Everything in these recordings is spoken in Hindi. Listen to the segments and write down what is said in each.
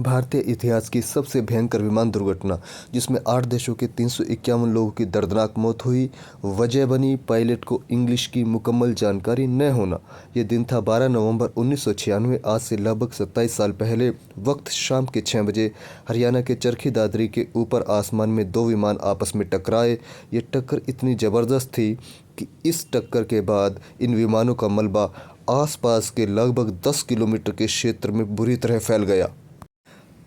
भारतीय इतिहास की सबसे भयंकर विमान दुर्घटना, जिसमें 8 देशों के 351 लोगों की दर्दनाक मौत हुई, वजह बनी पायलट को इंग्लिश की मुकम्मल जानकारी न होना। ये दिन था 12 नवंबर 1996। आज से लगभग 27 साल पहले, वक्त शाम के 6 बजे, हरियाणा के चरखी दादरी के ऊपर आसमान में दो विमान आपस में टकराए। ये टक्कर इतनी ज़बरदस्त थी कि इस टक्कर के बाद इन विमानों का मलबा आसपास के लगभग 10 किलोमीटर के क्षेत्र में बुरी तरह फैल गया।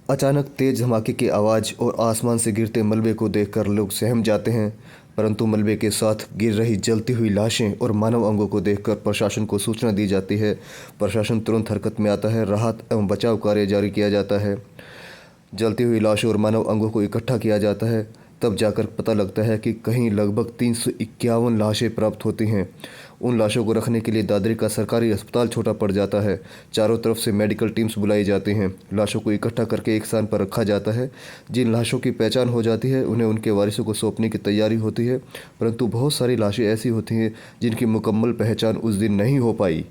अचानक तेज धमाके की आवाज़ और आसमान से गिरते मलबे को देखकर लोग सहम जाते हैं, परंतु मलबे के साथ गिर रही जलती हुई लाशें और मानव अंगों को देखकर प्रशासन को सूचना दी जाती है। प्रशासन तुरंत हरकत में आता है, राहत एवं बचाव कार्य जारी किया जाता है। जलती हुई लाशों और मानव अंगों को इकट्ठा किया जाता है। तब जाकर पता लगता है कि कहीं लगभग 351 लाशें प्राप्त होती हैं। उन लाशों को रखने के लिए दादरी का सरकारी अस्पताल छोटा पड़ जाता है। चारों तरफ से मेडिकल टीम्स बुलाई जाती हैं। लाशों को इकट्ठा करके एक स्थान पर रखा जाता है। जिन लाशों की पहचान हो जाती है, उन्हें उनके वारिसों को सौंपने की तैयारी होती है, परंतु बहुत सारी लाशें ऐसी होती हैं जिनकी मुकम्मल पहचान उस दिन नहीं हो पाई।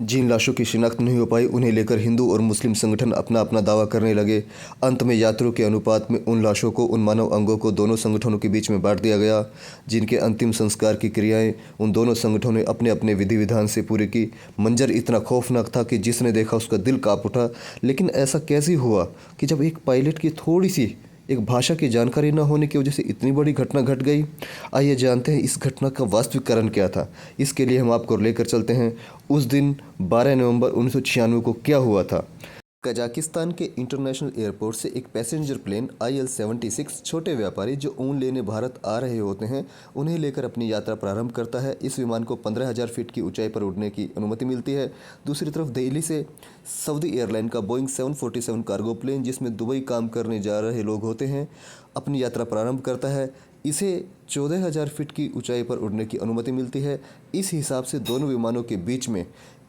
जिन लाशों की शिनाख्त नहीं हो पाई, उन्हें लेकर हिंदू और मुस्लिम संगठन अपना अपना दावा करने लगे। अंत में यात्रियों के अनुपात में उन लाशों को, उन मानव अंगों को दोनों संगठनों के बीच में बांट दिया गया। जिनके अंतिम संस्कार की क्रियाएं उन दोनों संगठनों ने अपने अपने विधि विधान से पूरी की। मंजर इतना खौफनाक था कि जिसने देखा उसका दिल कांप उठा। लेकिन ऐसा कैसे हुआ कि जब एक पायलट की थोड़ी सी एक भाषा की जानकारी न होने की वजह से इतनी बड़ी घटना घट गई? आइए जानते हैं इस घटना का वास्तविक कारण क्या था। इसके लिए हम आपको लेकर चलते हैं उस दिन 12 नवंबर 1996 को क्या हुआ था। कजाकिस्तान के इंटरनेशनल एयरपोर्ट से एक पैसेंजर प्लेन IL-76 छोटे व्यापारी जो ऊन लेने भारत आ रहे होते हैं, उन्हें लेकर अपनी यात्रा प्रारंभ करता है। इस विमान को 15,000 फीट की ऊंचाई पर उड़ने की अनुमति मिलती है। दूसरी तरफ दिल्ली से सऊदी एयरलाइन का बोइंग 747 कार्गो प्लेन, जिसमें दुबई काम करने जा रहे लोग होते हैं, अपनी यात्रा प्रारंभ करता है। इसे 14,000 फीट की ऊंचाई पर उड़ने की अनुमति मिलती है। इस हिसाब से दोनों विमानों के बीच में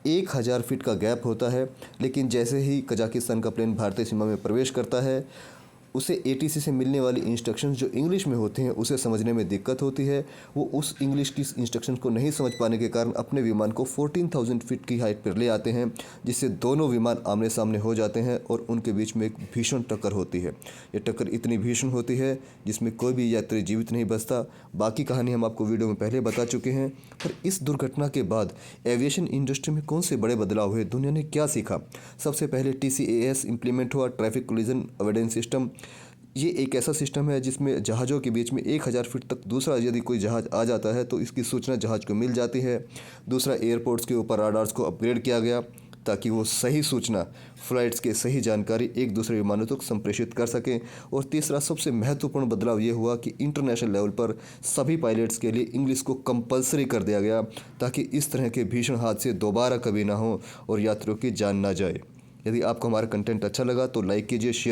1,000 फीट का गैप होता है। लेकिन जैसे ही कजाकिस्तान का प्लेन भारतीय सीमा में प्रवेश करता है, उसे ATC से मिलने वाली इंस्ट्रक्शंस जो इंग्लिश में होती हैं, उसे समझने में दिक्कत होती है। वो उस इंग्लिश की इंस्ट्रक्शन को नहीं समझ पाने के कारण अपने विमान को 14,000 फीट की हाइट पर ले आते हैं, जिससे दोनों विमान आमने सामने हो जाते हैं और उनके बीच में एक भीषण टक्कर होती है। ये टक्कर इतनी भीषण होती है जिसमें कोई भी यात्री जीवित नहीं बचता। बाकी कहानी हम आपको वीडियो में पहले बता चुके हैं। पर इस दुर्घटना के बाद एविएशन इंडस्ट्री में कौन से बड़े बदलाव हुए, दुनिया ने क्या सीखा? सबसे पहले TCAS इम्प्लीमेंट हुआ, ट्रैफिक कोलिजन अवॉइडेंस सिस्टम। ये एक ऐसा सिस्टम है जिसमें जहाज़ों के बीच में 1,000 फीट तक दूसरा यदि कोई जहाज़ आ जाता है तो इसकी सूचना जहाज़ को मिल जाती है। दूसरा, एयरपोर्ट्स के ऊपर राडार्स को अपग्रेड किया गया ताकि वो सही सूचना, फ्लाइट्स के सही जानकारी एक दूसरे विमानों तक संप्रेषित कर सकें। और तीसरा सबसे महत्वपूर्ण बदलाव ये हुआ कि इंटरनेशनल लेवल पर सभी पायलट्स के लिए इंग्लिश को कंपलसरी कर दिया गया, ताकि इस तरह के भीषण हादसे दोबारा कभी ना हो और यात्रियों की जान ना जाए। यदि आपको हमारा कंटेंट अच्छा लगा तो लाइक कीजिए, शेयर